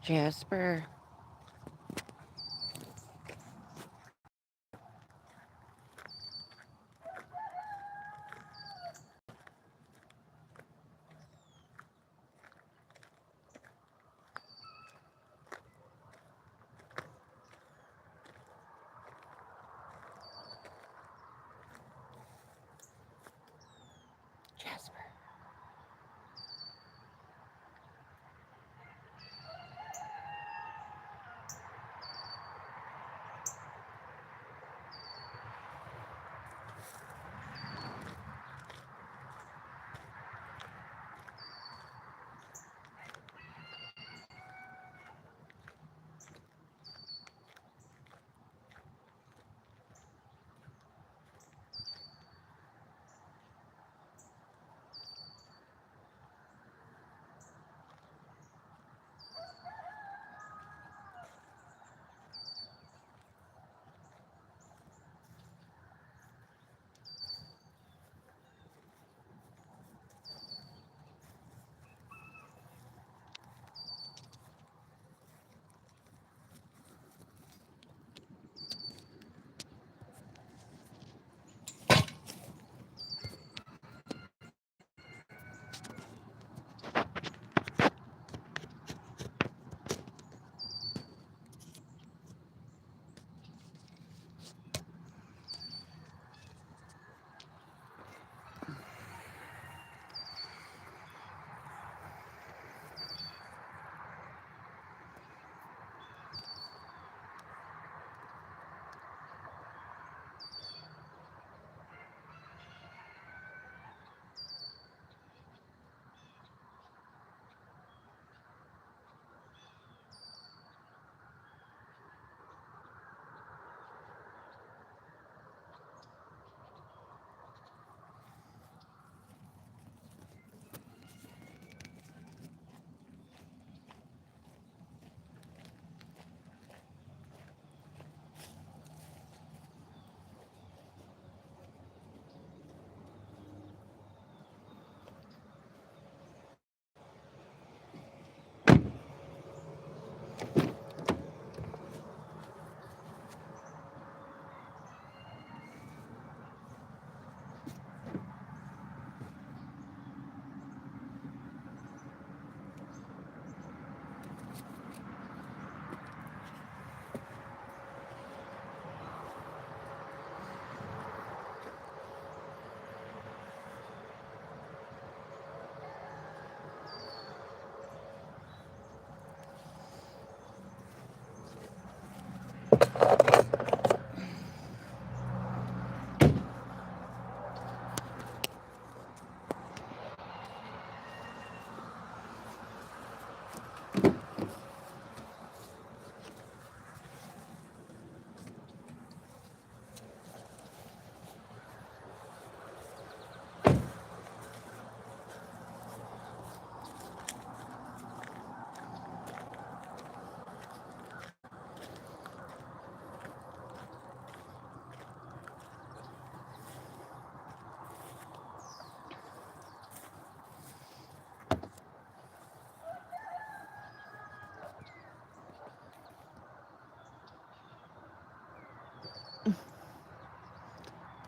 Jasper. Jasper.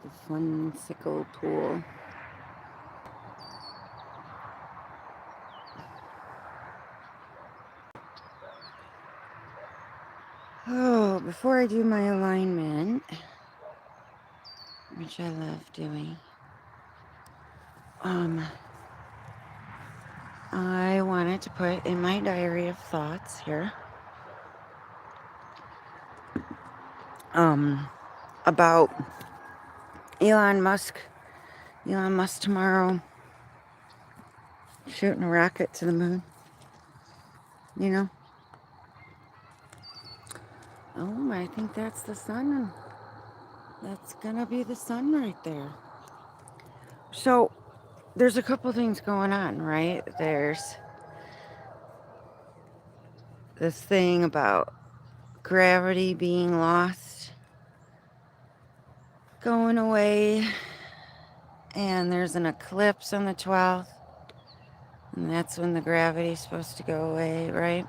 The fun sickle pool. Oh, before I do my alignment, which I love doing, I wanted to put in my diary of thoughts here, about Elon Musk. Elon Musk tomorrow shooting a rocket to the moon. You know? Oh, I think that's the sun. That's gonna be the sun right there. So, there's a couple things going on, right? There's this thing about gravity being lost, going away, and there's an eclipse on the 12th, and that's when the gravity's supposed to go away, right?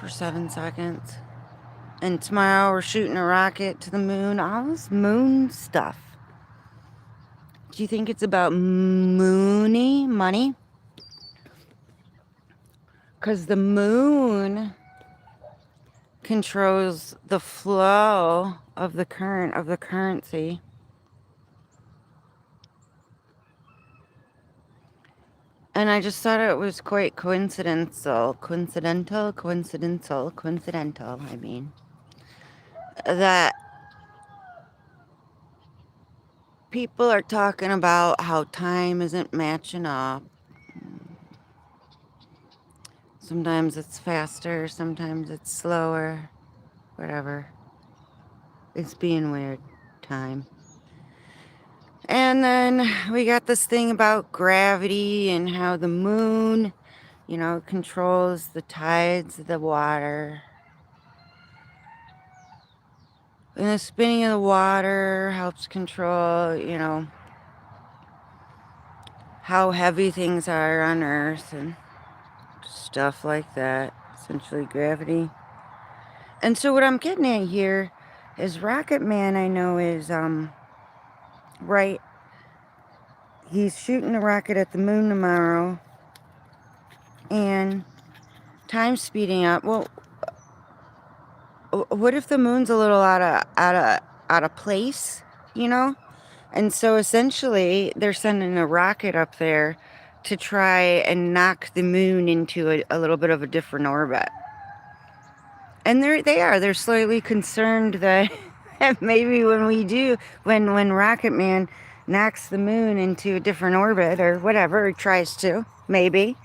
for 7 seconds. And tomorrow we're shooting a rocket to the moon. All this moon stuff. Do you think it's about money? Because the moon controls the flow of the current of the currency. And I just thought it was quite coincidental, I mean, that people are talking about how time isn't matching up. Sometimes it's faster, sometimes it's slower, whatever. It's being weird, time. And then we got this thing about gravity and how the moon, you know, controls the tides of the water. And the spinning of the water helps control, you know, how heavy things are on Earth and stuff like that. Essentially gravity. And so what I'm getting at here is Rocket Man, I know, is, right. He's shooting a rocket at the moon tomorrow. And time's speeding up. Well, what if the moon's a little out of place, you know? And so essentially they're sending a rocket up there to try and knock the moon into a little bit of a different orbit. And they're slightly concerned that maybe when Rocket Man knocks the moon into a different orbit or whatever, it tries to, maybe,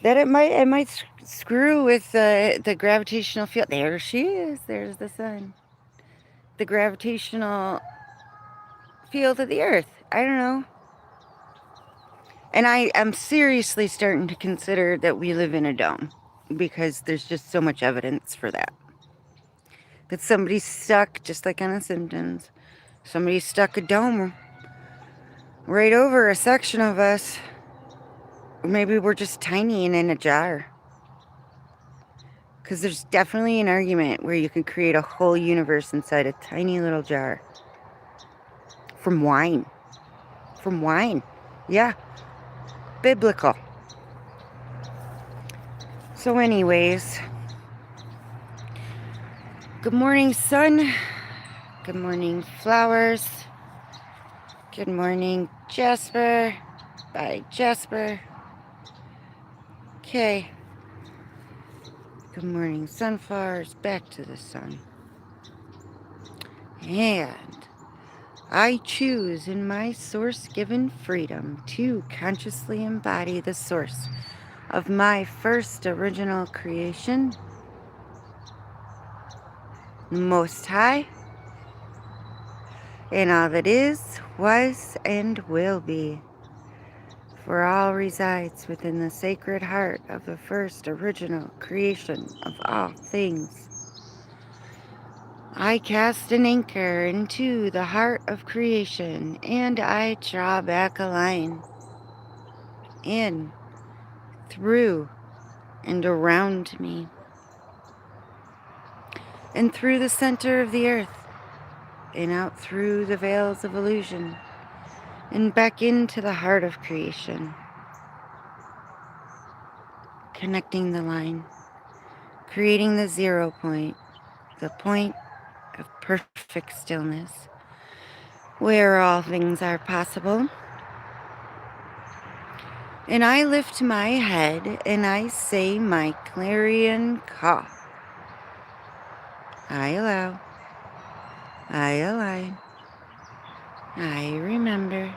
that it might screw with the gravitational field. There she is. There's the sun. The gravitational field of the Earth. I don't know. And I am seriously starting to consider that we live in a dome because there's just so much evidence for that. That somebody's stuck, just like on The Simpsons, somebody stuck a dome right over a section of us. Or maybe we're just tiny and in a jar. Because there's definitely an argument where you can create a whole universe inside a tiny little jar. From wine. From wine. Yeah. Biblical. So anyways, good morning, sun. Good morning, flowers. Good morning, Jasper. Bye, Jasper. Okay. Good morning, sunflowers. Back to the sun. And I choose in my source-given freedom to consciously embody the source of my first original creation, Most High, and all that is, was, and will be. For all resides within the sacred heart of the first original creation of all things. I cast an anchor into the heart of creation, and I draw back a line in, through, and around me, and through the center of the earth, and out through the veils of illusion, and back into the heart of creation, connecting the line, creating the 0 point, the point of perfect stillness, where all things are possible. And I lift my head and I say my clarion call. I allow, I align, I remember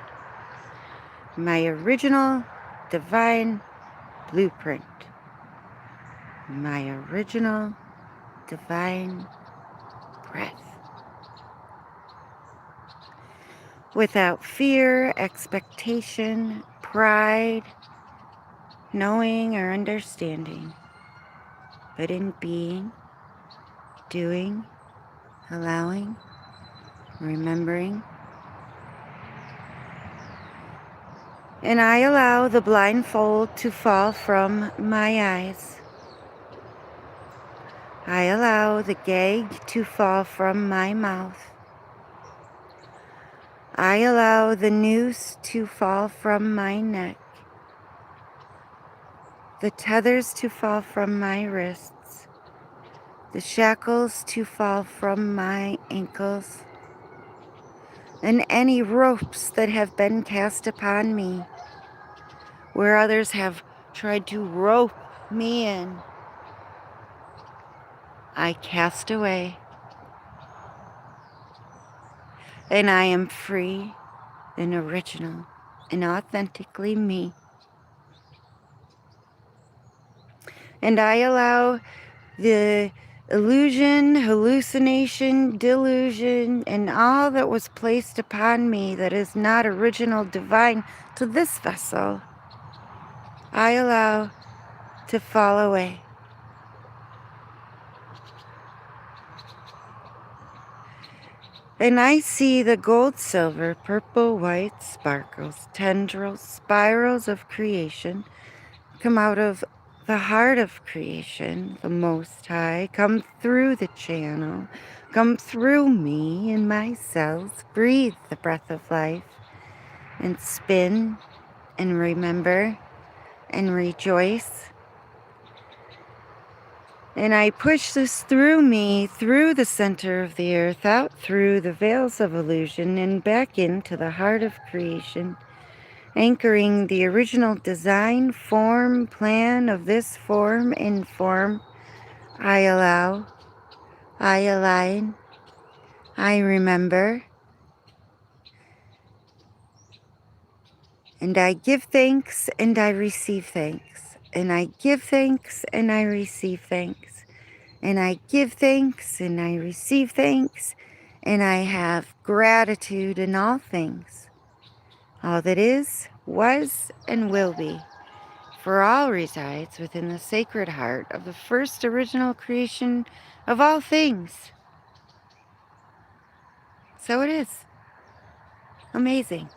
my original divine blueprint, my original divine breath. Without fear, expectation, pride, knowing or understanding, but in being, doing, allowing, remembering. And I allow the blindfold to fall from my eyes. I allow the gag to fall from my mouth. I allow the noose to fall from my neck, the tethers to fall from my wrists, the shackles to fall from my ankles, and any ropes that have been cast upon me, where others have tried to rope me in, I cast away, and I am free and original and authentically me. And I allow the illusion, hallucination, delusion, and all that was placed upon me that is not original divine to this vessel, I allow to fall away. And I see the gold, silver, purple, white sparkles, tendrils, spirals of creation come out of the heart of creation, the Most High, come through the channel, come through me and my cells, breathe the breath of life, and spin and remember and rejoice. And I push this through me, through the center of the earth, out through the veils of illusion, and back into the heart of creation, anchoring the original design, form, plan of this form in form. I allow, I align, I remember, and I give thanks and I receive thanks, and I give thanks and I receive thanks, and I give thanks and I receive thanks, and I have gratitude in all things, all that is, was, and will be. For all resides within the sacred heart of the first original creation of all things. So it is. Amazing.